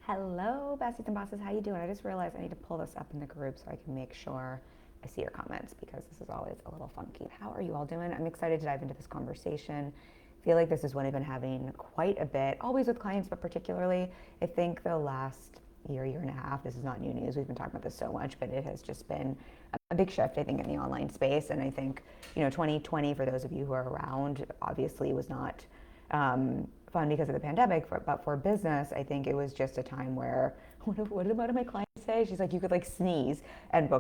Hello, besties and bosses. How you doing? I just realized I need to pull this up in the group so I can make sure I see your comments because this is always a little funky. How are you all doing? I'm excited to dive into this conversation. I feel like this is one I've been having quite a bit, always with clients, but particularly I think the last year and a half, this is not new news. We've been talking about this so much, but it has just been a big shift, I think, in the online space. And I think, 2020, for those of you who are around, obviously was not fun because of the pandemic, but for business, I think it was just a time where, what did one of my clients say? She's like, you could like sneeze and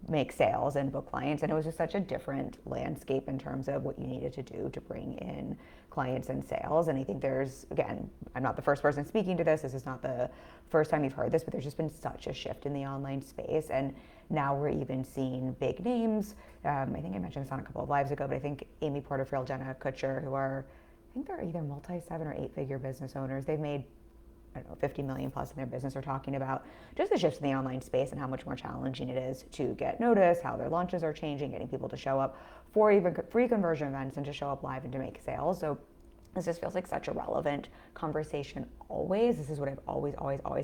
make sales and book clients. And it was just such a different landscape in terms of what you needed to do to bring in clients and sales. And I think again, I'm not the first person speaking to this. This is not the first time you've heard this, but there's just been such a shift in the online space. And now we're even seeing big names. I think I mentioned this on a couple of lives ago, but I think Amy Porterfield, Jenna Kutcher, who are, I think they're either multi-7 or 8-figure business owners. They've made, I don't know, 50 million plus in their business, are talking about just the shifts in the online space and how much more challenging it is to get noticed, how their launches are changing, getting people to show up for even free conversion events and to show up live and to make sales. So this just feels like such a relevant conversation always. This is what I've always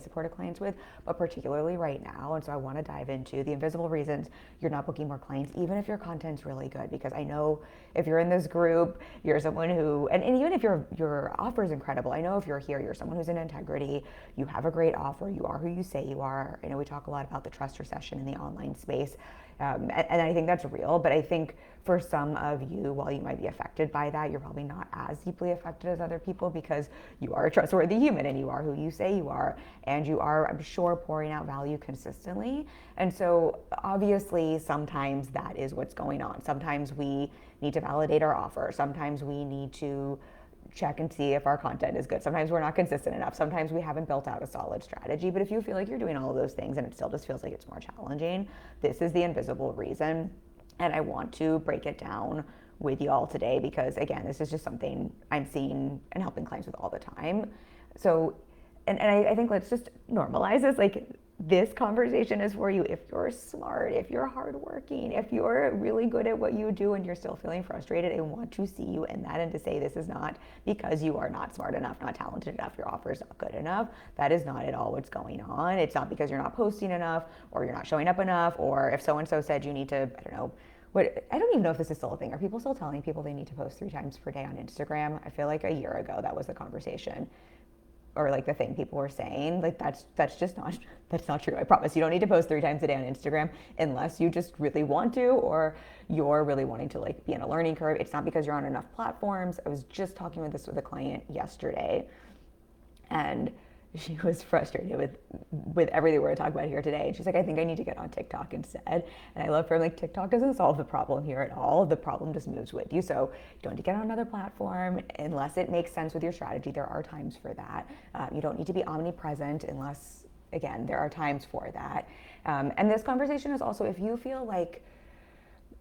supported clients with, but particularly right now. And so I want to dive into the invisible reasons you're not booking more clients, even if your content's really good. Because I know if you're in this group, you're someone who, and even if your offer is incredible, I know if you're here, you're someone who's in integrity, you have a great offer, you are who you say you are. I know we talk a lot about the trust recession in the online space. And I think that's real, but I think for some of you, while you might be affected by that, you're probably not as deeply affected as other people because you are a trustworthy human and you are who you say you are, and you are, I'm sure, pouring out value consistently. And so obviously sometimes that is what's going on. Sometimes we need to validate our offer. Sometimes we need to check and see if our content is good. Sometimes we're not consistent enough. Sometimes we haven't built out a solid strategy. But if you feel like you're doing all of those things and it still just feels like it's more challenging, this is the invisible reason. And I want to break it down with you all today because, again, this is just something I'm seeing and helping clients with all the time. So, and I think let's just normalize this. Like, this conversation is for you if you're smart, if you're hardworking, if you're really good at what you do and you're still feeling frustrated. I want to see you in that and to say this is not because you are not smart enough, not talented enough, your offer is not good enough. That is not at all what's going on. It's not because you're not posting enough or you're not showing up enough, or if so-and-so said you need to, I don't know, I don't even know if this is still a thing. Are people still telling people they need to post 3 times per day on Instagram? I feel like a year ago that was the conversation, or like the thing people were saying. Like that's just not, that's not true. I promise you don't need to post 3 times a day on Instagram unless you just really want to, or you're really wanting to like be in a learning curve. It's not because you're on enough platforms. I was just talking with a client yesterday, and she was frustrated with everything we're talking about here today. And she's like, I think I need to get on TikTok instead. And I love her. I'm like, TikTok doesn't solve the problem here at all. The problem just moves with you. So you don't need to get on another platform unless it makes sense with your strategy. There are times for that. You don't need to be omnipresent unless, again, there are times for that. And this conversation is also, if you feel like,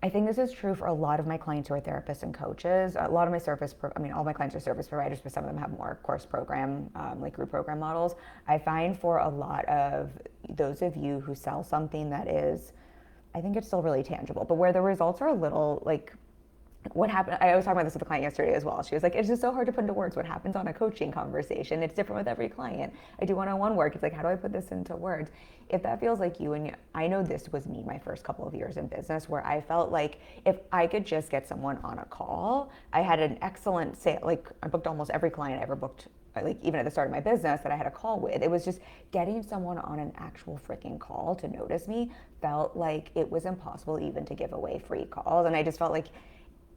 I think this is true for a lot of my clients who are therapists and coaches. A lot of my all my clients are service providers, but some of them have more course program, like group program models. I find for a lot of those of you who sell something that is, I think it's still really tangible, but where the results are a little like, what happened, I was talking about this with a client yesterday as well. She was like, it's just so hard to put into words what happens on a coaching conversation. It's different with every client. I do one-on-one work. It's like, how do I put this into words? If that feels like you, and I know this was me my first couple of years in business, where I felt like if I could just get someone on a call, I had an excellent sale. Like, I booked almost every client I ever booked, like even at the start of my business, that I had a call with. It was just getting someone on an actual freaking call to notice me felt like it was impossible even to give away free calls. And I just felt like,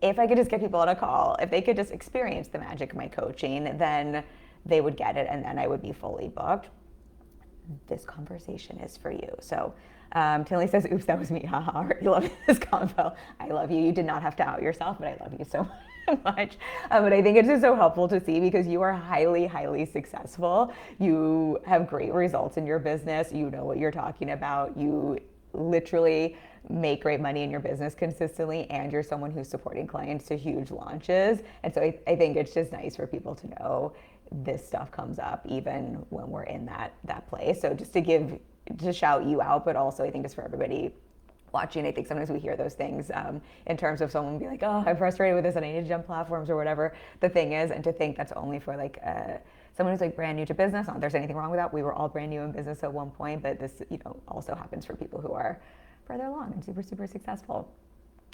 if I could just get people on a call, if they could just experience the magic of my coaching, then they would get it and then I would be fully booked. This conversation is for you. So Tinley says, oops, that was me. Haha, you love this convo. I love you. You did not have to out yourself, but I love you so much. But I think it's just so helpful to see because you are highly successful. You have great results in your business. You know what you're talking about. You literally make great money in your business consistently, and you're someone who's supporting clients to huge launches. And so I think it's just nice for people to know this stuff comes up even when we're in that place. So just to shout you out, but also I think just for everybody watching, I think sometimes we hear those things in terms of someone be like, oh, I'm frustrated with this and I need to jump platforms or whatever the thing is, and to think that's only for like someone who's like brand new to business, not that there's anything wrong with that. We were all brand new in business at one point, but this, also happens for people who are further along and super, super successful.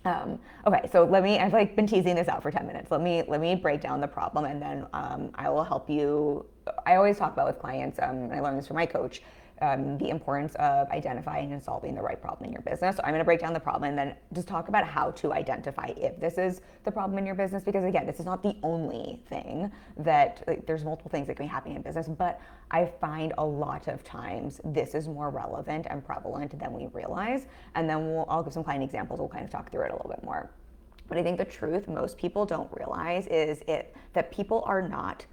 Okay, so I've like been teasing this out for 10 minutes. Let me break down the problem, and then I will help you. I always talk about with clients, and I learned this from my coach, the importance of identifying and solving the right problem in your business. So I'm going to break down the problem and then just talk about how to identify if this is the problem in your business, because again, this is not the only thing that, like, there's multiple things that can be happening in business, but I find a lot of times this is more relevant and prevalent than we realize. And then I'll give some client examples. We'll kind of talk through it a little bit more. But I think the truth most people don't realize is that people are not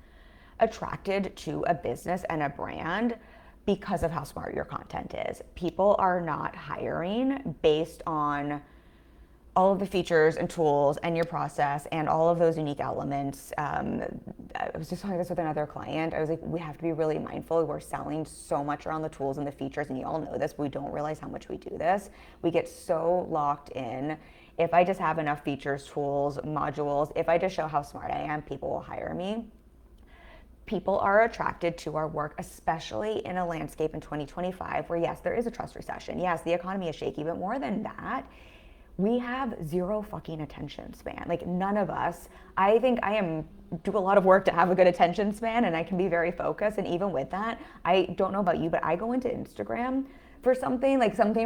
attracted to a business and a brand because of how smart your content is. People are not hiring based on all of the features and tools and your process and all of those unique elements. I was just talking this with another client. I was like, we have to be really mindful. We're selling so much around the tools and the features, and you all know this, but we don't realize how much we do this. We get so locked in. If I just have enough features, tools, modules, if I just show how smart I am, people will hire me. People are attracted to our work, especially in a landscape in 2025 where, yes, there is a trust recession. Yes, the economy is shaky, but more than that, we have zero fucking attention span. Like, none of us. I think do a lot of work to have a good attention span, and I can be very focused. And even with that, I don't know about you, but I go into Instagram for something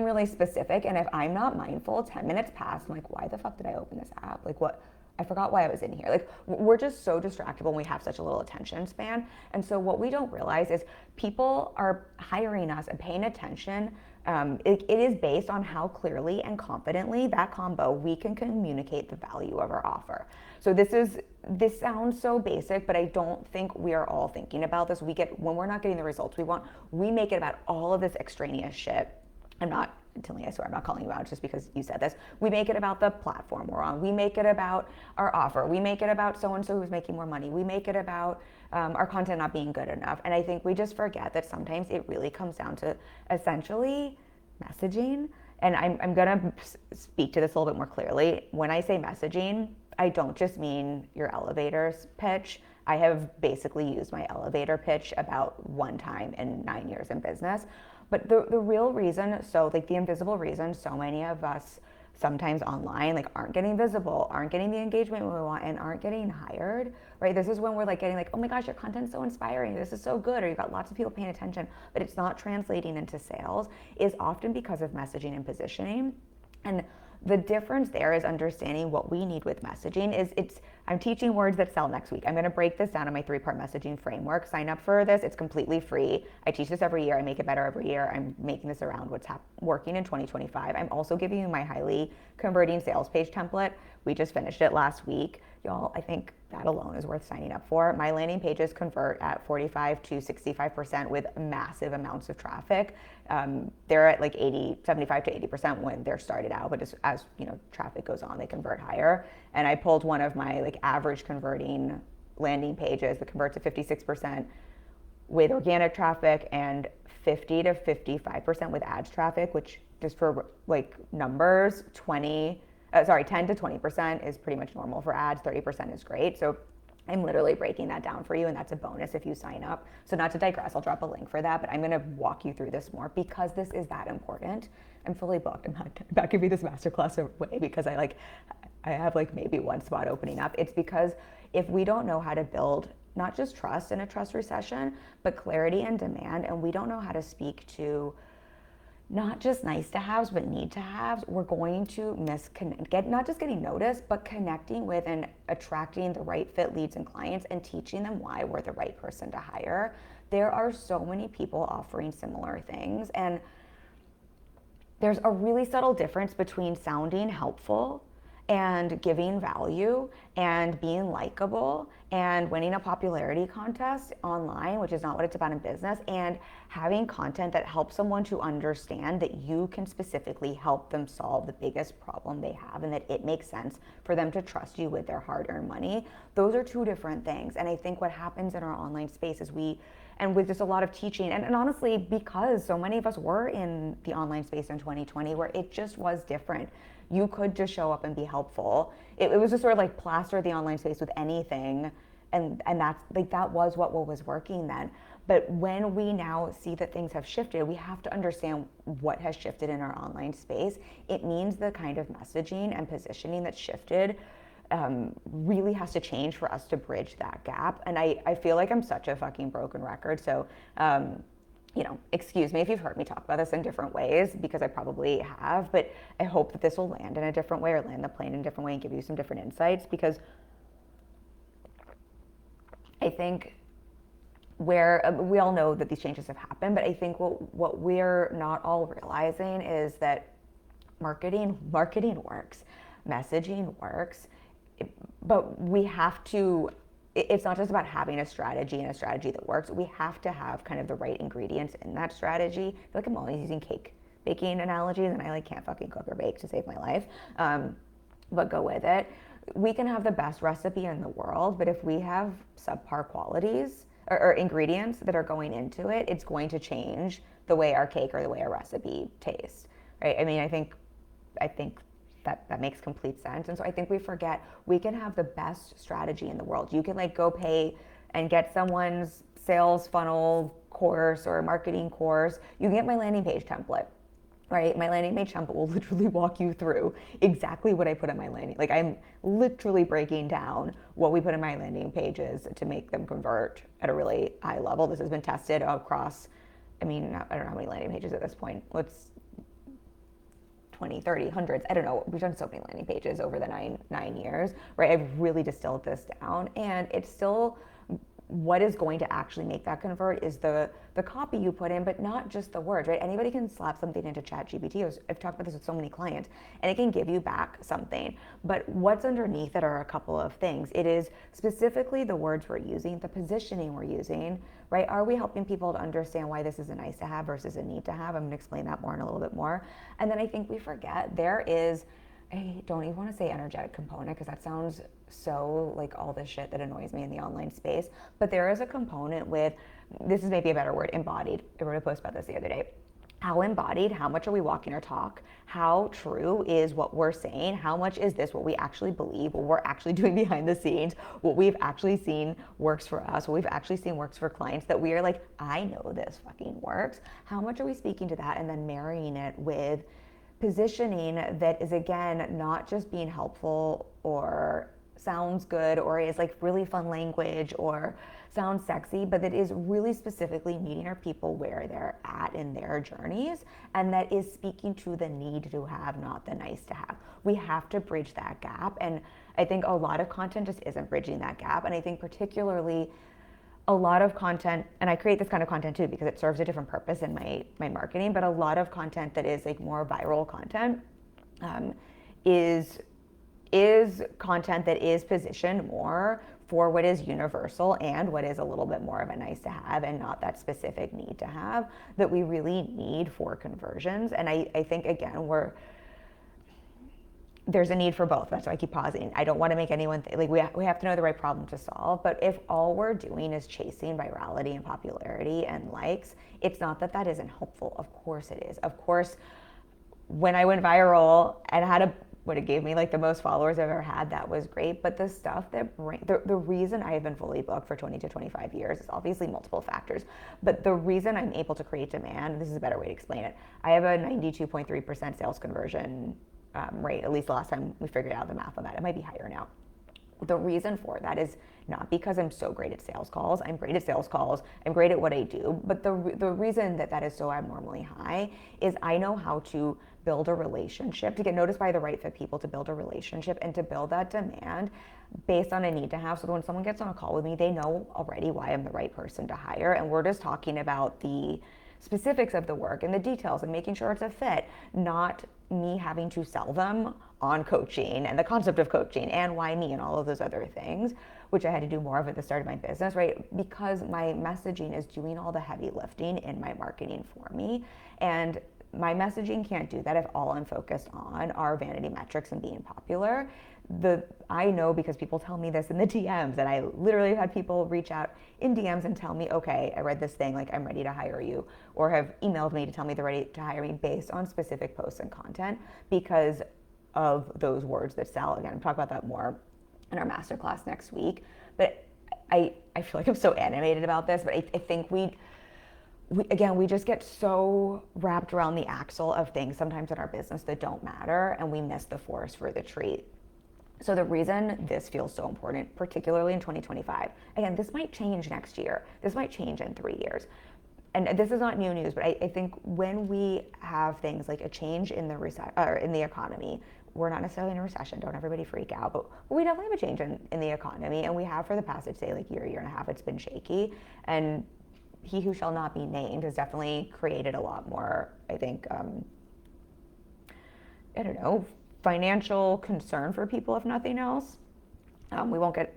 really specific, and if I'm not mindful, 10 minutes pass, I'm like, why the fuck did I open this app? Like, what? I forgot why I was in here. Like, we're just so distractible when we have such a little attention span. And so what we don't realize is people are hiring us and paying attention. It is based on how clearly and confidently that combo we can communicate the value of our offer. So this sounds so basic, but I don't think we are all thinking about this. When we're not getting the results we want, we make it about all of this extraneous shit. Tilly, I swear I'm not calling you out just because you said this. We make it about the platform we're on. We make it about our offer. We make it about so-and-so who's making more money. We make it about our content not being good enough. And I think we just forget that sometimes it really comes down to essentially messaging. And I'm going to speak to this a little bit more clearly. When I say messaging, I don't just mean your elevator's pitch. I have basically used my elevator pitch about one time in 9 years in business. But the real reason, so like the invisible reason so many of us sometimes online like aren't getting visible, aren't getting the engagement we want, and aren't getting hired, right? This is when we're like getting like, oh my gosh, your content's so inspiring, this is so good, or you've got lots of people paying attention, but it's not translating into sales, is often because of messaging and positioning. And the difference there is understanding what we need with messaging I'm teaching words that sell next week. I'm going to break this down in my 3-part messaging framework. Sign up for this. It's completely free. I teach this every year. I make it better every year. I'm making this around what's working in 2025. I'm also giving you my highly converting sales page template. We just finished it last week. Y'all, I think that alone is worth signing up for. My landing pages convert at 45 to 65% with massive amounts of traffic. They're at like 75 to 80% when they're started out, but just as traffic goes on, they convert higher. And I pulled one of my like average converting landing pages that converts at 56% with organic traffic and 50 to 55% with ads traffic, which just for like numbers, 10 to 20% is pretty much normal for ads. 30% is great. So I'm literally breaking that down for you, and that's a bonus if you sign up. So not to digress, I'll drop a link for that, but I'm going to walk you through this more because this is that important. I'm fully booked. I'm not giving this masterclass away because I have like maybe one spot opening up. It's because if we don't know how to build not just trust in a trust recession, but clarity and demand, and we don't know how to speak to not just nice to haves, but need to haves, we're going to not just getting noticed, but connecting with and attracting the right fit leads and clients and teaching them why we're the right person to hire. There are so many people offering similar things, and there's a really subtle difference between sounding helpful and giving value and being likable and winning a popularity contest online, which is not what it's about in business, and having content that helps someone to understand that you can specifically help them solve the biggest problem they have and that it makes sense for them to trust you with their hard-earned money. Those are two different things. And I think what happens in our online space is and with just a lot of teaching, and honestly, because so many of us were in the online space in 2020 where it just was different. You could just show up and be helpful. It was just sort of like plaster the online space with anything and that's like, that was what was working then. But when we now see that things have shifted, we have to understand what has shifted in our online space. It means the kind of messaging and positioning that's shifted really has to change for us to bridge that gap. And I feel like I'm such a fucking broken record. So, excuse me if you've heard me talk about this in different ways, because I probably have, but I hope that this will land in a different way, or land the plane in a different way, and give you some different insights, because I think where we all know that these changes have happened, but I think what we're not all realizing is that marketing works, messaging works, but we have to, it's not just about having a strategy and a strategy that works. We have to have kind of the right ingredients in that strategy. I feel like I'm always using cake baking analogies, and I like can't fucking cook or bake to save my life, but go with it. We can have the best recipe in the world, but if we have subpar qualities or ingredients that are going into it, it's going to change the way our cake or the way our recipe tastes, right? I mean, I think that makes complete sense. And so I think we forget we can have the best strategy in the world. You can like go pay and get someone's sales funnel course or marketing course. You can get my landing page template, right? My landing page template will literally walk you through exactly what I put on my landing. Like, I'm literally breaking down what we put in my landing pages to make them convert at a really high level. This has been tested across, I mean, I don't know how many landing pages at this point. Let's 20, 30, hundreds. I don't know. We've done so many landing pages over the nine years, right? I've really distilled this down, and it's still, what is going to actually make that convert is the copy you put in, but not just the words, right? Anybody can slap something into ChatGPT. I've talked about this with so many clients, and it can give you back something. But what's underneath it are a couple of things. It is specifically the words we're using, the positioning we're using, right? Are we helping people to understand why this is a nice to have versus a need to have? I'm going to explain that more in a little bit more. And then I think we forget there is, I don't even want to say energetic component, because that sounds so like all this shit that annoys me in the online space. But there is a component with, this is maybe a better word, embodied. I wrote a post about this the other day. How embodied, how much are we walking our talk? How true is what we're saying? How much is this what we actually believe, what we're actually doing behind the scenes, what we've actually seen works for us, what we've actually seen works for clients, that we are like, I know this fucking works. How much are we speaking to that and then marrying it with positioning that is, again, not just being helpful or sounds good or is like really fun language or sounds sexy, but that is really specifically meeting our people where they're at in their journeys, and that is speaking to the need to have, not the nice to have. We have to bridge that gap, and I think a lot of content just isn't bridging that gap. And I think particularly a lot of content, and I create this kind of content too because it serves a different purpose in my marketing, but a lot of content that is like more viral content is content that is positioned more for what is universal and what is a little bit more of a nice to have and not that specific need to have that we really need for conversions. And I think, again, there's a need for both. That's why I keep pausing. I don't want to make anyone we have to know the right problem to solve. But if all we're doing is chasing virality and popularity and likes, it's not that isn't helpful. Of course it is. Of course, when I went viral and had what it gave me like the most followers I've ever had, that was great. But the stuff that the reason I have been fully booked for 20 to 25 years is obviously multiple factors. But the reason I'm able to create demand, this is a better way to explain it. I have a 92.3% sales conversion rate, at least the last time we figured out the math on that. It might be higher now. The reason for that is not because I'm so great at sales calls. I'm great at sales calls. I'm great at what I do. But the reason that is so abnormally high is I know how to build a relationship, to get noticed by the right fit people, to build a relationship and to build that demand based on a need to have. So when someone gets on a call with me, they know already why I'm the right person to hire. And we're just talking about the specifics of the work and the details and making sure it's a fit, not me having to sell them on coaching and the concept of coaching and why me and all of those other things, which I had to do more of at the start of my business, right? Because my messaging is doing all the heavy lifting in my marketing for me. And my messaging can't do that if all I'm focused on are vanity metrics and being popular. I know because people tell me this in the DMs, and I literally have had people reach out in DMs and tell me, okay, I read this thing, like I'm ready to hire you, or have emailed me to tell me they're ready to hire me based on specific posts and content because of those words that sell. Again, I'll talk about that more in our masterclass next week. But I feel like I'm so animated about this, but I think we just get so wrapped around the axle of things sometimes in our business that don't matter, and we miss the forest for the tree. So the reason this feels so important, particularly in 2025, again, this might change next year. This might change in 3 years. And this is not new news, but I think when we have things like a change in the economy, we're not necessarily in a recession, don't everybody freak out, but we definitely have a change in the economy, and we have for the past, I'd say, like year and a half, it's been shaky. And he who shall not be named has definitely created a lot more, I think, I don't know, financial concern for people, if nothing else. We won't get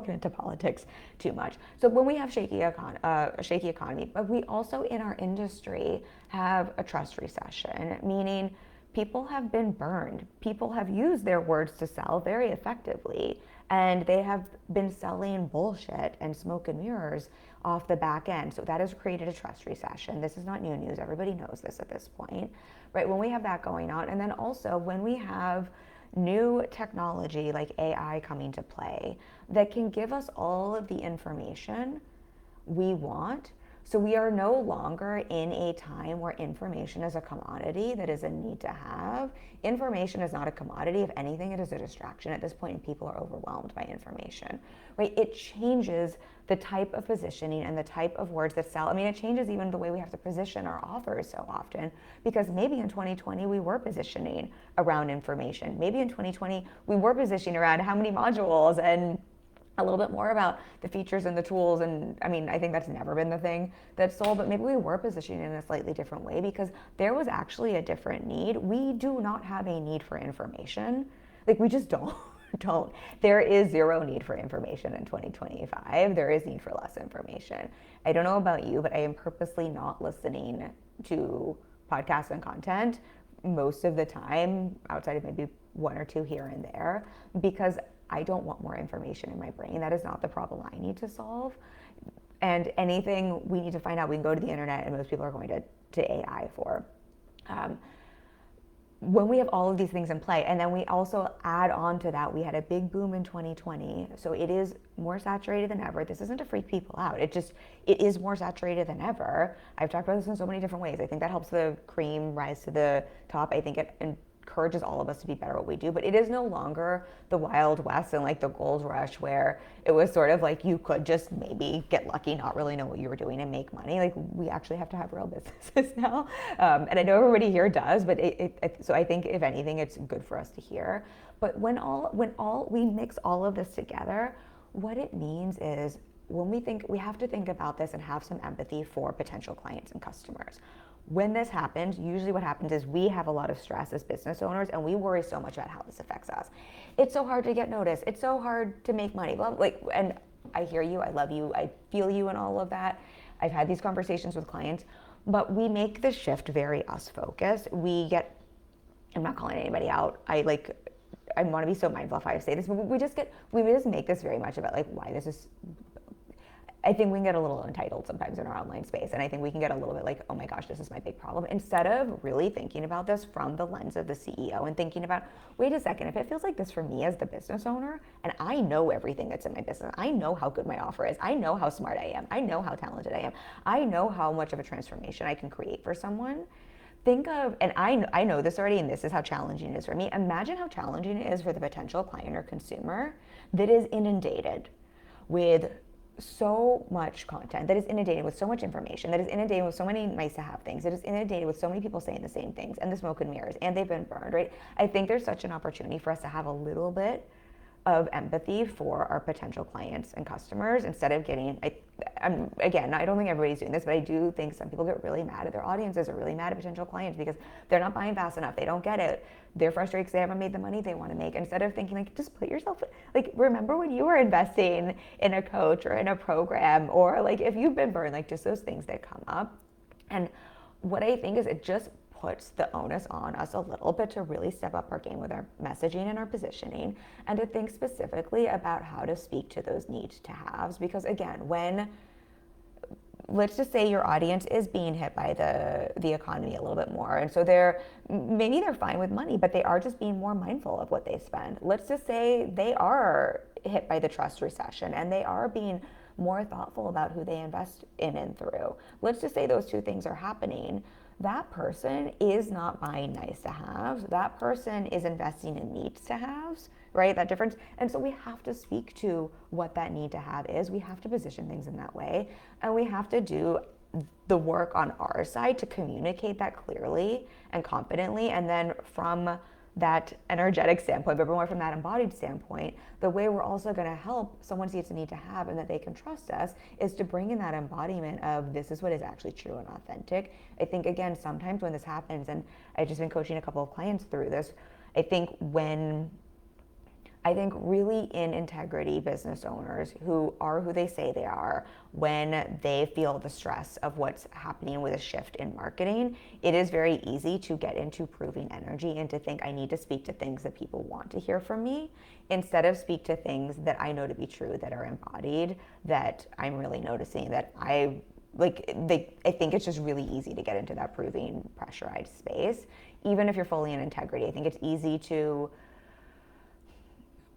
into politics too much. So when we have a shaky economy, but we also in our industry have a trust recession, meaning people have been burned. People have used their words to sell very effectively, and they have been selling bullshit and smoke and mirrors off the back end. So that has created a trust recession. This is not new news. Everybody knows this at this point, right? When we have that going on, and then also when we have new technology like AI coming to play that can give us all of the information we want. So we are no longer in a time where information is a commodity that is a need to have. Information is not a commodity. If anything, it is a distraction at this point, and people are overwhelmed by information, right? It changes the type of positioning and the type of words that sell. I mean, it changes even the way we have to position our offers so often, because maybe in 2020 we were positioning around information. Maybe in 2020 we were positioning around how many modules and a little bit more about the features and the tools. And I mean, I think that's never been the thing that's sold, but maybe we were positioning in a slightly different way because there was actually a different need. We do not have a need for information. Like, we just don't. There is zero need for information in 2025. There is need for less information. I don't know about you, but I am purposely not listening to podcasts and content most of the time, outside of maybe one or two here and there, because I don't want more information in my brain. That is not the problem I need to solve. And anything we need to find out, we can go to the internet, and most people are going to AI for. When we have all of these things in play, and then we also add on to that, we had a big boom in 2020. So it is more saturated than ever. This isn't to freak people out. It is more saturated than ever. I've talked about this in so many different ways. I think that helps the cream rise to the top. I think it encourages all of us to be better at what we do, but it is no longer the Wild West and like the gold rush where it was sort of like you could just maybe get lucky, not really know what you were doing, and make money. Like, we actually have to have real businesses now, and I know everybody here does, but so I think if anything, it's good for us to hear. But when we mix all of this together, what it means is when we have to think about this and have some empathy for potential clients and customers. When this happens, usually what happens is we have a lot of stress as business owners, and we worry so much about how this affects us. It's so hard to get noticed. It's so hard to make money. And I hear you, I love you, I feel you and all of that. I've had these conversations with clients, but we make the shift very us focused. I'm not calling anybody out. I want to be so mindful of how I say this, but we just make this very much about like why this is. I think we can get a little entitled sometimes in our online space, and I think we can get a little bit like, oh my gosh, this is my big problem, instead of really thinking about this from the lens of the CEO and thinking about, wait a second, if it feels like this for me as the business owner, and I know everything that's in my business, I know how good my offer is, I know how smart I am, I know how talented I am, I know how much of a transformation I can create for someone. Think of, and I know this already, and this is how challenging it is for me. Imagine how challenging it is for the potential client or consumer that is inundated with so much content, that is inundated with so much information, that is inundated with so many nice to have things, that is inundated with so many people saying the same things and the smoke and mirrors, and they've been burned, right? I think there's such an opportunity for us to have a little bit of empathy for our potential clients and customers instead of getting, again, I don't think everybody's doing this, but I do think some people get really mad at their audiences or really mad at potential clients because they're not buying fast enough. They don't get it. They're frustrated because they haven't made the money they want to make. Instead of thinking like, just put yourself, like, remember when you were investing in a coach or in a program, or like if you've been burned, like just those things that come up. And what I think is it just puts the onus on us a little bit to really step up our game with our messaging and our positioning, and to think specifically about how to speak to those need to haves. Because again, when, let's just say your audience is being hit by the economy a little bit more, and so maybe they're fine with money, but they are just being more mindful of what they spend. Let's just say they are hit by the trust recession and they are being more thoughtful about who they invest in and through. Let's just say those two things are happening. That person is not buying nice to haves. That person is investing in needs to haves, right? That difference. And so we have to speak to what that need to have is. We have to position things in that way. And we have to do the work on our side to communicate that clearly and confidently. And then from that energetic standpoint, but more from that embodied standpoint, the way we're also going to help someone see it's a need to have and that they can trust us is to bring in that embodiment of this is what is actually true and authentic. I think, again, sometimes when this happens, and I've just been coaching a couple of clients through this, I think really in integrity business owners who are who they say they are, when they feel the stress of what's happening with a shift in marketing, it is very easy to get into proving energy and to think I need to speak to things that people want to hear from me instead of speak to things that I know to be true, that are embodied, that I'm really noticing that I think it's just really easy to get into that proving pressurized space. Even if you're fully in integrity, I think it's easy to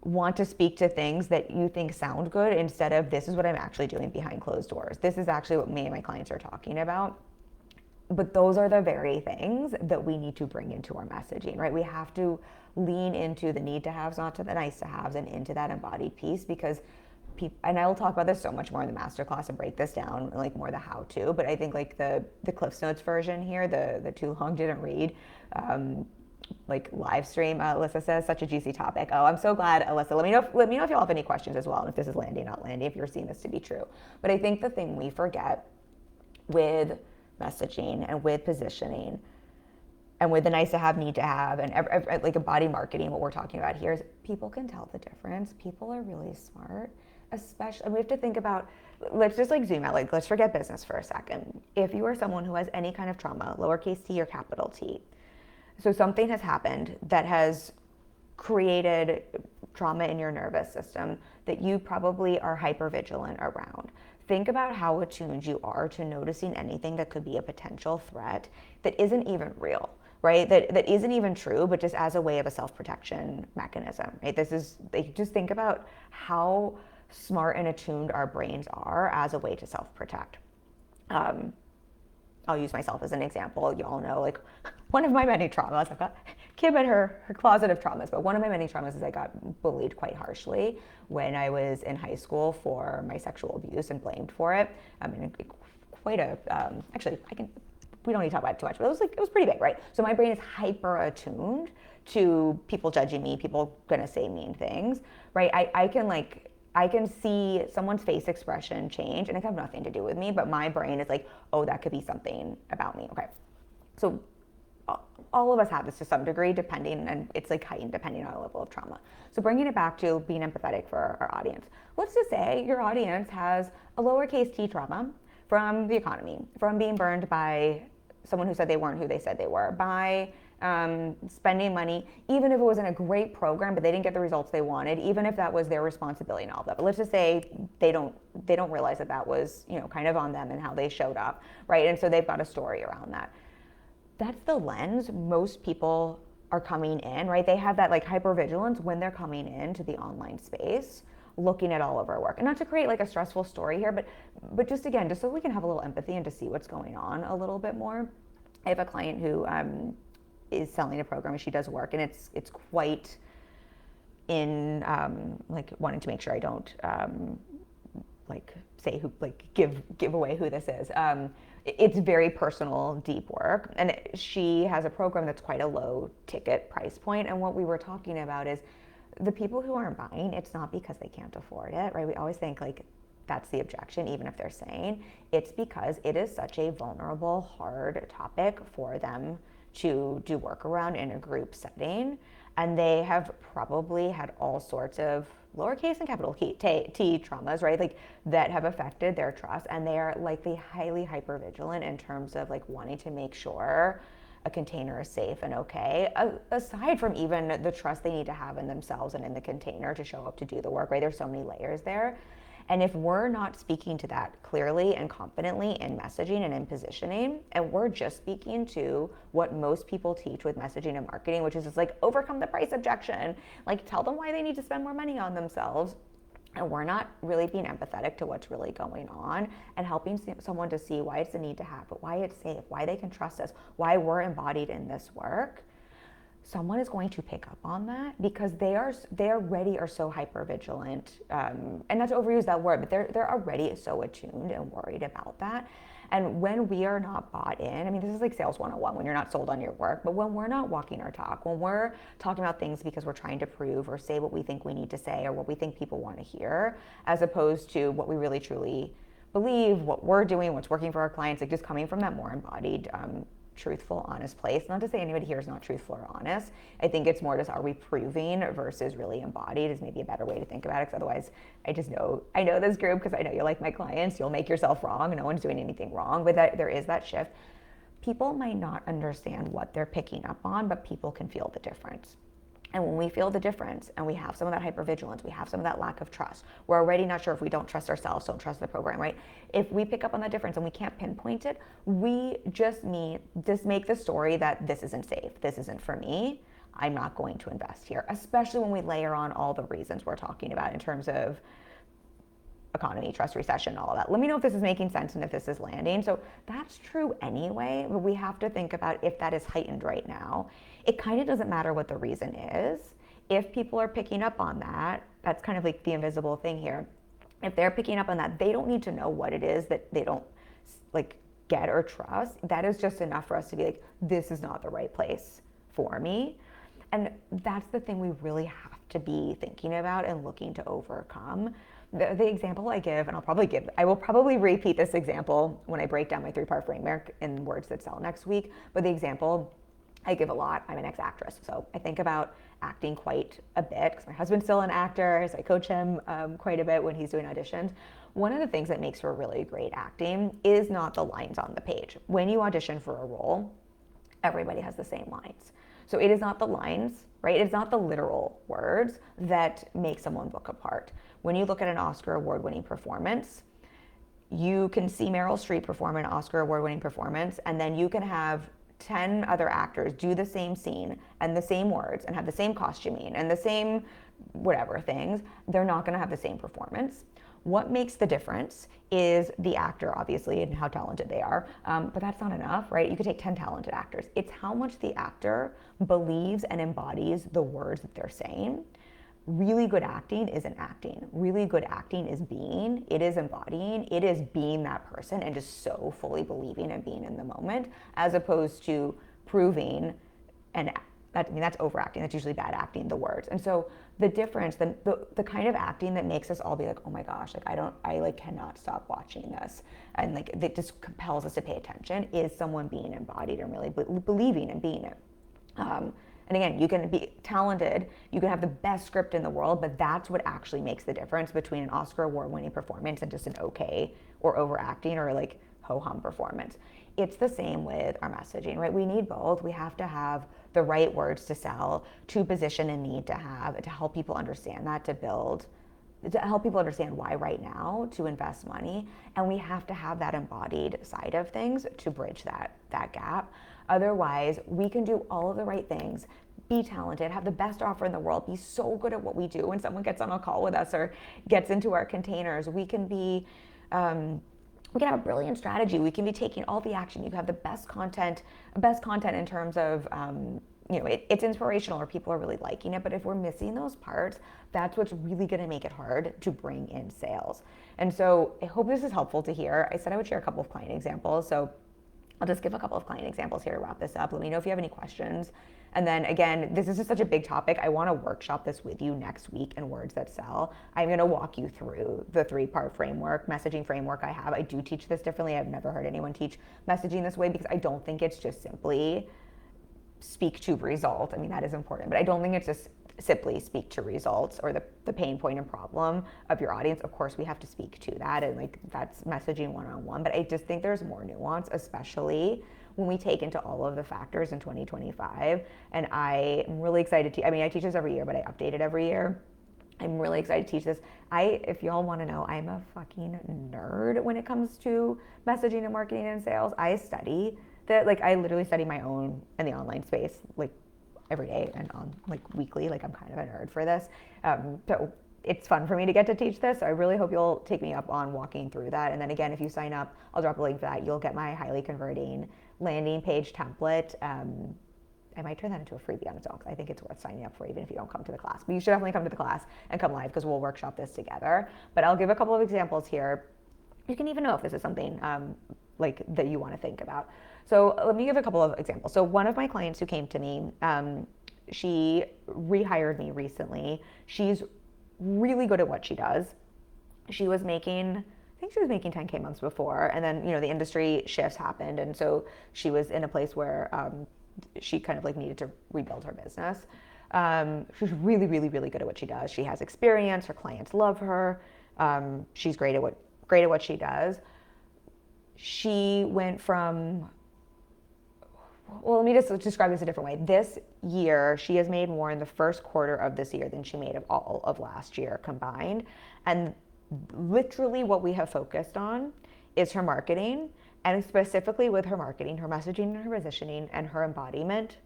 want to speak to things that you think sound good instead of this is what I'm actually doing behind closed doors. This is actually what me and my clients are talking about. But those are the very things that we need to bring into our messaging, right? We have to lean into the need to haves, not to the nice to haves, and into that embodied piece because and I will talk about this so much more in the masterclass and break this down, like more the how to, but I think like the Cliffs Notes version here, the too long didn't read, like live stream, Alyssa says, such a juicy topic. Oh, I'm so glad, Alyssa. Let me know if y'all have any questions as well, and if this is landing, not landing, if you're seeing this to be true. But I think the thing we forget with messaging and with positioning and with the nice to have, need to have, and like a body marketing, what we're talking about here is people can tell the difference. People are really smart, especially, and we have to think about, let's just like zoom out, like let's forget business for a second. If you are someone who has any kind of trauma, lowercase t or capital T, so something has happened that has created trauma in your nervous system that you probably are hypervigilant around. Think about how attuned you are to noticing anything that could be a potential threat that isn't even real, right? That isn't even true, but just as a way of a self-protection mechanism, right? Just think about how smart and attuned our brains are as a way to self-protect. I'll use myself as an example. You all know, like, one of my many traumas, I've got Kim and her closet of traumas, but one of my many traumas is I got bullied quite harshly when I was in high school for my sexual abuse and blamed for it. I mean, actually, we don't need to talk about it too much, but it was pretty big, right? So my brain is hyper attuned to people judging me, people gonna say mean things, right? I can see someone's face expression change, and it can have nothing to do with me, but my brain is like, oh, that could be something about me. Okay. So all of us have this to some degree, and it's like heightened depending on our level of trauma. So bringing it back to being empathetic for our audience. Let's just say your audience has a lowercase t trauma from the economy, from being burned by someone who said they weren't who they said they were, by spending money, even if it was in a great program, but they didn't get the results they wanted, even if that was their responsibility and all of that. But let's just say they don't realize that was, kind of on them and how they showed up, right? And so they've got a story around that. That's the lens most people are coming in, right? They have that like hypervigilance when they're coming into the online space, looking at all of our work. And not to create like a stressful story here, but just again, just so we can have a little empathy and to see what's going on a little bit more. I have a client who is selling a program and she does work, and it's quite in like wanting to make sure I don't give away who this is. It's very personal, deep work, and she has a program that's quite a low ticket price point. And what we were talking about is the people who aren't buying, it's not because they can't afford it, right? We always think like that's the objection, even if they're saying it's because it is such a vulnerable, hard topic for them to do work around in a group setting. And they have probably had all sorts of lowercase and capital T traumas, right? Like that have affected their trust, and they are likely highly hypervigilant in terms of like wanting to make sure a container is safe and okay, aside from even the trust they need to have in themselves and in the container to show up to do the work, right? There's so many layers there. And if we're not speaking to that clearly and confidently in messaging and in positioning, and we're just speaking to what most people teach with messaging and marketing, which is just like overcome the price objection, like tell them why they need to spend more money on themselves, and we're not really being empathetic to what's really going on and helping someone to see why it's a need to have, but why it's safe, why they can trust us, why we're embodied in this work, someone is going to pick up on that because they already are so hyper vigilant, and not to overuse that word, but they're already so attuned and worried about that. And when we are not bought in, I mean, this is like sales 101 when you're not sold on your work, but when we're not walking our talk, when we're talking about things because we're trying to prove or say what we think we need to say or what we think people want to hear, as opposed to what we really truly believe, what we're doing, what's working for our clients, like just coming from that more embodied, truthful, honest place. Not to say anybody here is not truthful or honest. I think it's more just, are we proving versus really embodied is maybe a better way to think about it. Because otherwise, I know this group because I know you like my clients. You'll make yourself wrong. No one's doing anything wrong, but there is that shift. People might not understand what they're picking up on, but people can feel the difference. And when we feel the difference and we have some of that hypervigilance, we have some of that lack of trust, we're already not sure if we don't trust ourselves, don't trust the program, right? If we pick up on that difference and we can't pinpoint it, we just make the story that this isn't safe, this isn't for me, I'm not going to invest here, especially when we layer on all the reasons we're talking about in terms of economy, trust, recession, all of that. Let me know if this is making sense and if this is landing. So that's true anyway, but we have to think about if that is heightened right now. It kind of doesn't matter what the reason is. If people are picking up on that, that's kind of like the invisible thing here. If they're picking up on that, they don't need to know what it is that they don't like get or trust. That is just enough for us to be like, this is not the right place for me. And that's the thing we really have to be thinking about and looking to overcome. The example I give, and I will probably repeat this example when I break down my 3-part framework in Words That Sell next week, but the example I give a lot, I'm an ex-actress, so I think about acting quite a bit because my husband's still an actor, so I coach him quite a bit when he's doing auditions. One of the things that makes for really great acting is not the lines on the page. When you audition for a role, everybody has the same lines. So it is not the lines, right? It's not the literal words that make someone book a part. When you look at an Oscar award-winning performance, you can see Meryl Streep perform an Oscar award-winning performance, and then you can have 10 other actors do the same scene and the same words and have the same costuming and the same whatever things. They're not going to have the same performance. What makes the difference is the actor, obviously, and how talented they are. But that's not enough, right? You could take 10 talented actors. It's how much the actor believes and embodies the words that they're saying. Really good acting isn't acting. Really good acting is being, it is embodying, it is being that person and just so fully believing and being in the moment, as opposed to proving, and that's overacting. That's usually bad acting, the words. And so the difference, the kind of acting that makes us all be like, oh my gosh, like I cannot stop watching this, and like it just compels us to pay attention, is someone being embodied and really believing and being it. And again, you can be talented, you can have the best script in the world, but that's what actually makes the difference between an Oscar award-winning performance and just an okay or overacting or like ho-hum performance. It's the same with our messaging, right? We need both. We have to have the right words to sell, to position and need to have, to help people understand that, to help people understand why right now to invest money. And we have to have that embodied side of things to bridge that gap. Otherwise, we can do all of the right things, be talented, have the best offer in the world, be so good at what we do. When someone gets on a call with us or gets into our containers, we can have a brilliant strategy. We can be taking all the action. You have the best content in terms of, it's inspirational or people are really liking it. But if we're missing those parts, that's what's really going to make it hard to bring in sales. And so I hope this is helpful to hear. I said I would share a couple of client examples. So I'll just give a couple of client examples here to wrap this up. Let me know if you have any questions. And then again, this is just such a big topic. I want to workshop this with you next week in Words That Sell. I'm going to walk you through the 3-part framework, messaging framework I have. I do teach this differently. I've never heard anyone teach messaging this way because I don't think it's just simply speak to result. I mean, that is important, but I don't think it's just simply speak to results or the pain point and problem of your audience. Of course, we have to speak to that, and like that's messaging one-on-one, but I just think there's more nuance, especially when we take into all of the factors in 2025. And I am really excited to, I teach this every year, but I update it every year. I'm really excited to teach this. If y'all want to know, I'm a fucking nerd when it comes to messaging and marketing and sales. I study that, like I literally study my own in the online space, like every day and on like weekly. Like I'm kind of a nerd for this. So it's fun for me to get to teach this. So I really hope you'll take me up on walking through that. And then again, if you sign up, I'll drop a link for that. You'll get my highly converting landing page template. I might turn that into a freebie on its own because I think it's worth signing up for even if you don't come to the class. But you should definitely come to the class and come live because we'll workshop this together. But I'll give a couple of examples here. You can even know if this is something like that you want to think about. So let me give a couple of examples. So one of my clients who came to me, she rehired me recently. She's really good at what she does. She was making, I think she was making 10K months before, and then the industry shifts happened, and so she was in a place where she kind of like needed to rebuild her business. She's really, really, really good at what she does. She has experience. Her clients love her. She's great at what she does. She went from, well, let me just describe this a different way. This year, she has made more in the first quarter of this year than she made of all of last year combined. And literally what we have focused on is her marketing, and specifically with her marketing, her messaging and her positioning and her embodiment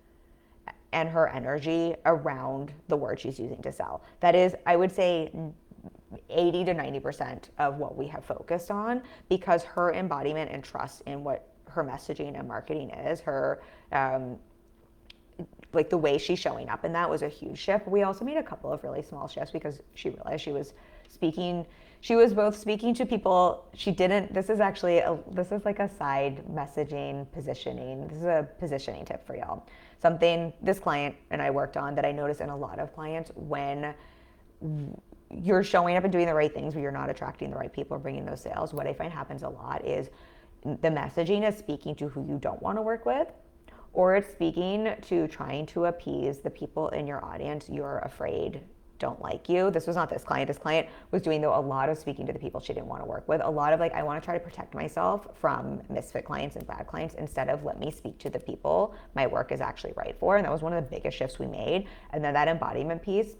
and her energy around the word she's using to sell. That is, I would say, 80 to 90% of what we have focused on, because her embodiment and trust in what her messaging and marketing is, her like the way she's showing up, and that was a huge shift. We also made a couple of really small shifts because she realized she was both speaking to people she didn't. This is like a side messaging positioning. This is a positioning tip for y'all. Something this client and I worked on that I notice in a lot of clients: when you're showing up and doing the right things, but you're not attracting the right people or bringing those sales, what I find happens a lot is the messaging is speaking to who you don't want to work with, or it's speaking to trying to appease the people in your audience you're afraid don't like you. This was not this client. This client was doing, though, a lot of speaking to the people she didn't want to work with. A lot of like, I want to try to protect myself from misfit clients and bad clients instead of let me speak to the people my work is actually right for. And that was one of the biggest shifts we made. And then that embodiment piece,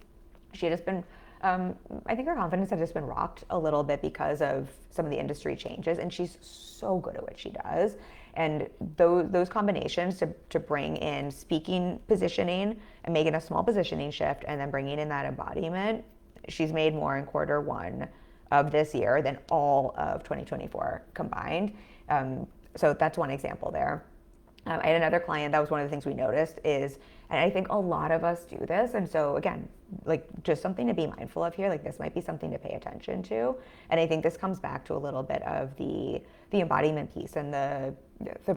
she had just been, I think her confidence had just been rocked a little bit because of some of the industry changes. And she's so good at what she does. And those combinations to bring in speaking positioning and making a small positioning shift and then bringing in that embodiment, she's made more in quarter one of this year than all of 2024 combined. So that's one example there. I had another client, that was one of the things we noticed is, and I think a lot of us do this, and so again, like just something to be mindful of here, like this might be something to pay attention to. And I think this comes back to a little bit of the embodiment piece and the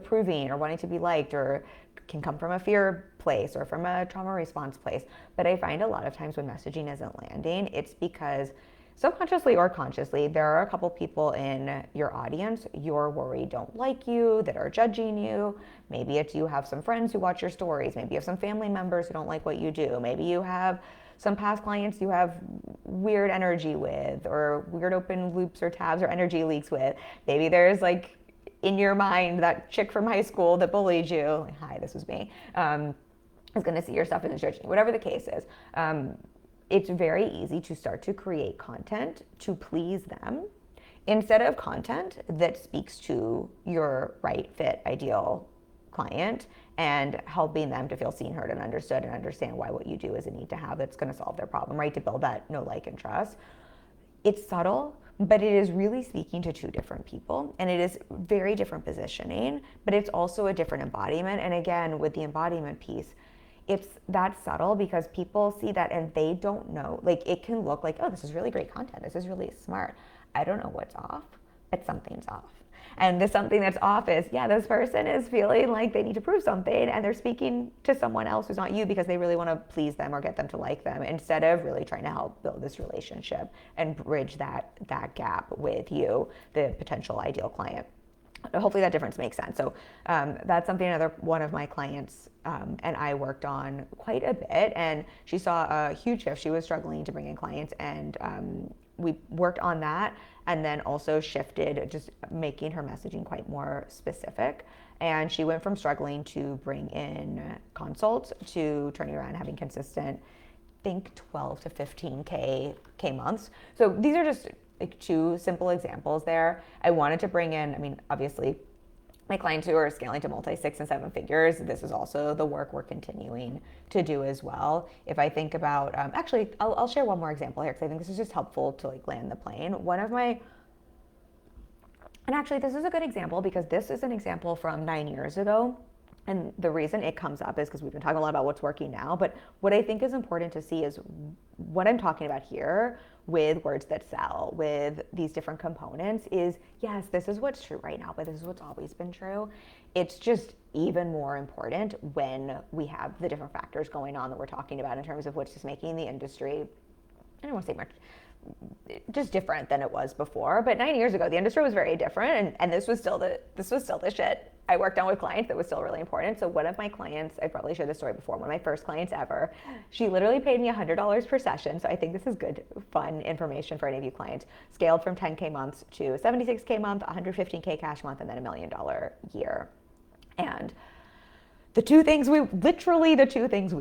proving or wanting to be liked, or can come from a fear place or from a trauma response place. But I find a lot of times when messaging isn't landing, it's because subconsciously or consciously, there are a couple people in your audience you're worried don't like you, that are judging you. Maybe it's you have some friends who watch your stories. Maybe you have some family members who don't like what you do. Maybe you have some past clients you have weird energy with, or weird open loops or tabs or energy leaks with. Maybe there's like in your mind that chick from high school that bullied you. Like, hi, this was me. Is going to see your stuff and judge you. Whatever the case is. It's very easy to start to create content to please them instead of content that speaks to your right fit ideal client and helping them to feel seen, heard, and understood, and understand why what you do is a need to have that's going to solve their problem, right? To build that know, like, and trust. It's subtle, but it is really speaking to two different people, and it is very different positioning, but it's also a different embodiment. And again, with the embodiment piece, it's that subtle because people see that and they don't know. Like, it can look like, oh, this is really great content. This is really smart. I don't know what's off, but something's off. And the something that's off is, yeah, this person is feeling like they need to prove something and they're speaking to someone else who's not you because they really want to please them or get them to like them, instead of really trying to help build this relationship and bridge that gap with you, the potential ideal client. Hopefully that difference makes sense. So that's something another one of my clients and I worked on quite a bit, and she saw a huge shift. She was struggling to bring in clients, and we worked on that, and then also shifted, just making her messaging quite more specific. And she went from struggling to bring in consults to turning around and having consistent, I think 12 to 15K months. So these are just like two simple examples there. I wanted to bring in, I mean, obviously my clients who are scaling to multi 6 and 7 figures, this is also the work we're continuing to do as well. If I think about, actually, I'll share one more example here because I think this is just helpful to like land the plane. And actually this is a good example because this is an example from 9 years ago. And the reason it comes up is because we've been talking a lot about what's working now, but what I think is important to see is what I'm talking about here with words that sell, with these different components is, yes, this is what's true right now, but this is what's always been true. It's just even more important when we have the different factors going on that we're talking about in terms of what's just making the industry, I don't want to say much, just different than it was before. But 9 years ago, the industry was very different, and this was still the shit I worked on with clients that was still really important. So one of my clients, I probably shared this story before, one of my first clients ever, she literally paid me $100 per session. So I think this is good, fun information for any of you clients. Scaled from 10K months to 76K month, 115K cash month, and then $1 million year. And the two things we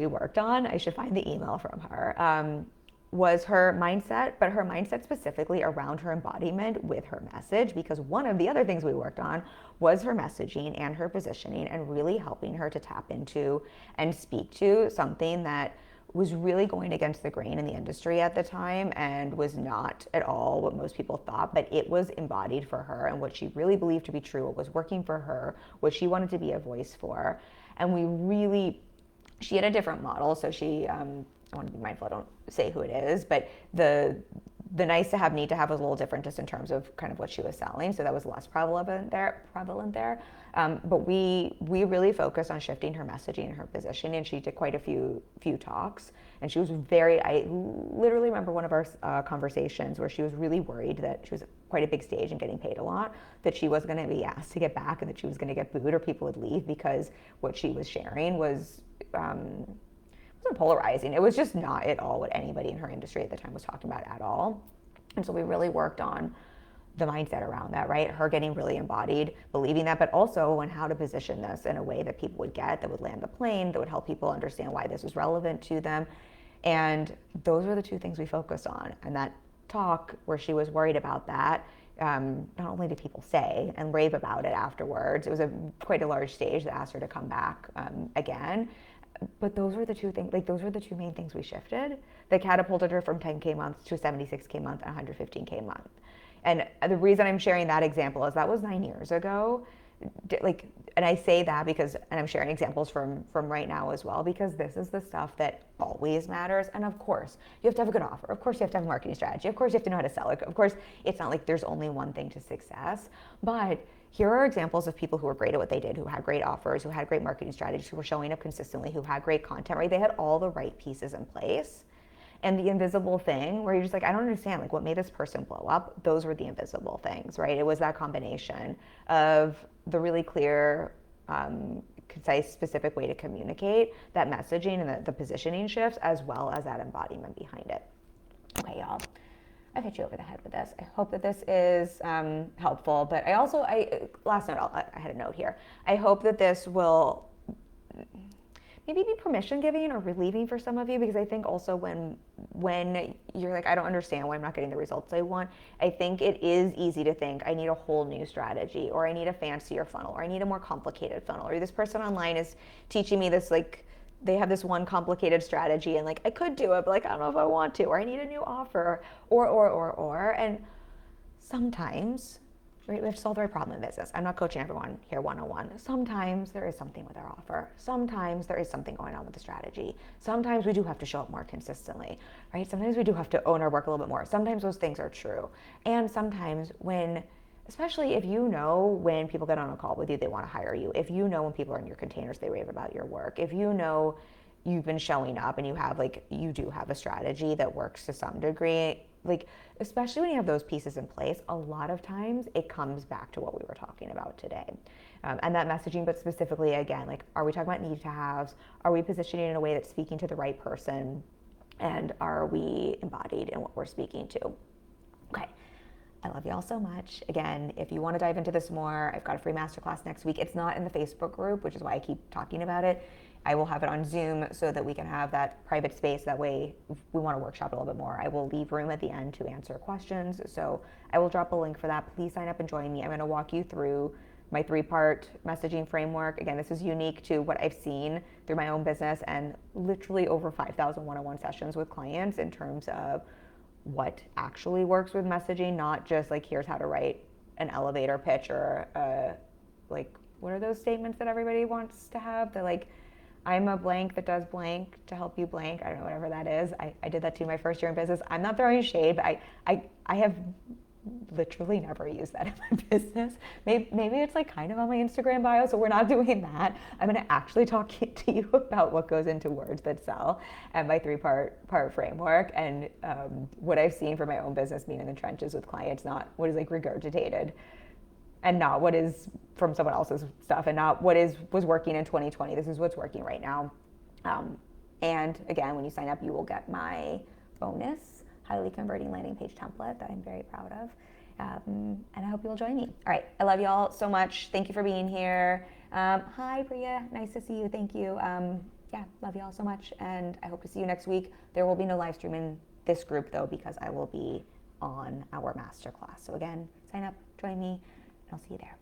worked on, I should find the email from her, was her mindset, but her mindset specifically around her embodiment with her message, because one of the other things we worked on was her messaging and her positioning and really helping her to tap into and speak to something that was really going against the grain in the industry at the time and was not at all what most people thought, but it was embodied for her and what she really believed to be true, what was working for her, what she wanted to be a voice for. And she had a different model, so she, I want to be mindful I don't say who it is, but the nice to have, need to have was a little different just in terms of kind of what she was selling. So that was less prevalent there. But we really focused on shifting her messaging and her position, and she did quite a few talks. And she was I literally remember one of our conversations where she was really worried that she was quite a big stage and getting paid a lot, that she was going to be asked to get back and that she was going to get booed or people would leave because what she was sharing was, wasn't polarizing. It was just not at all what anybody in her industry at the time was talking about at all. And so we really worked on the mindset around that, right? Her getting really embodied, believing that, but also on how to position this in a way that people would get, that would land the plane, that would help people understand why this was relevant to them. And those were the two things we focused on. And that talk where she was worried about that, not only did people say and rave about it afterwards, it was quite a large stage that asked her to come back again. But those were the two things, like those were the two main things we shifted that catapulted her from 10K months to 76K month and 115K month. And the reason I'm sharing that example is that was 9 years ago. And I say that because, and I'm sharing examples from right now as well, because this is the stuff that always matters. And of course, you have to have a good offer. Of course, you have to have a marketing strategy. Of course, you have to know how to sell it. Of course, it's not like there's only one thing to success, but here are examples of people who were great at what they did, who had great offers, who had great marketing strategies, who were showing up consistently, who had great content, right? They had all the right pieces in place. And the invisible thing where you're just like, I don't understand, like what made this person blow up? Those were the invisible things, right? It was that combination of the really clear, concise, specific way to communicate, that messaging and the positioning shifts, as well as that embodiment behind it. Okay, y'all. I've hit you over the head with this. I hope that this is helpful. But last note, I had a note here. I hope that this will maybe be permission giving or relieving for some of you, because I think also when you're like, I don't understand why I'm not getting the results I want, I think it is easy to think I need a whole new strategy, or I need a fancier funnel, or I need a more complicated funnel, or this person online is teaching me this, like, they have this one complicated strategy and like I could do it, but like I don't know if I want to, or I need a new offer, or and sometimes, right, we have to solve the right problem in business. I'm not coaching everyone here one-on-one. Sometimes there is something with our offer. Sometimes there is something going on with the strategy. Sometimes we do have to show up more consistently, right? Sometimes we do have to own our work a little bit more. Sometimes those things are true. And sometimes especially if you know when people get on a call with you, they want to hire you. If you know when people are in your containers, they rave about your work. If you know you've been showing up and you do have a strategy that works to some degree, like, especially when you have those pieces in place, a lot of times it comes back to what we were talking about today. And that messaging, but specifically, again, like, are we talking about need to haves? Are we positioning in a way that's speaking to the right person? And are we embodied in what we're speaking to? Okay. I love you all so much. Again, if you want to dive into this more, I've got a free masterclass next week. It's not in the Facebook group, which is why I keep talking about it. I will have it on Zoom so that we can have that private space. That way, if we want to workshop a little bit more, I will leave room at the end to answer questions. So I will drop a link for that. Please sign up and join me. I'm going to walk you through my 3-part messaging framework. Again, this is unique to what I've seen through my own business and literally over 5,000 one-on-one sessions with clients in terms of what actually works with messaging, not just like here's how to write an elevator pitch or like what are those statements that everybody wants to have? They're like, I'm a blank that does blank to help you blank. I don't know, whatever that is. I did that too my first year in business. I'm not throwing shade, but I have literally never used that in my business. Maybe it's like kind of on my Instagram bio, so we're not doing that. I'm going to actually talk to you about what goes into words that sell and my 3-part framework and what I've seen for my own business being in the trenches with clients, not what is like regurgitated and not what is from someone else's stuff and not what was working in 2020. This is what's working right now. And again, when you sign up, you will get my bonus highly converting landing page template that I'm very proud of. And I hope you'll join me. All right. I love y'all so much. Thank you for being here. Hi, Priya. Nice to see you. Thank you. Yeah, love y'all so much. And I hope to see you next week. There will be no live stream in this group though, because I will be on our masterclass. So again, sign up, join me, and I'll see you there.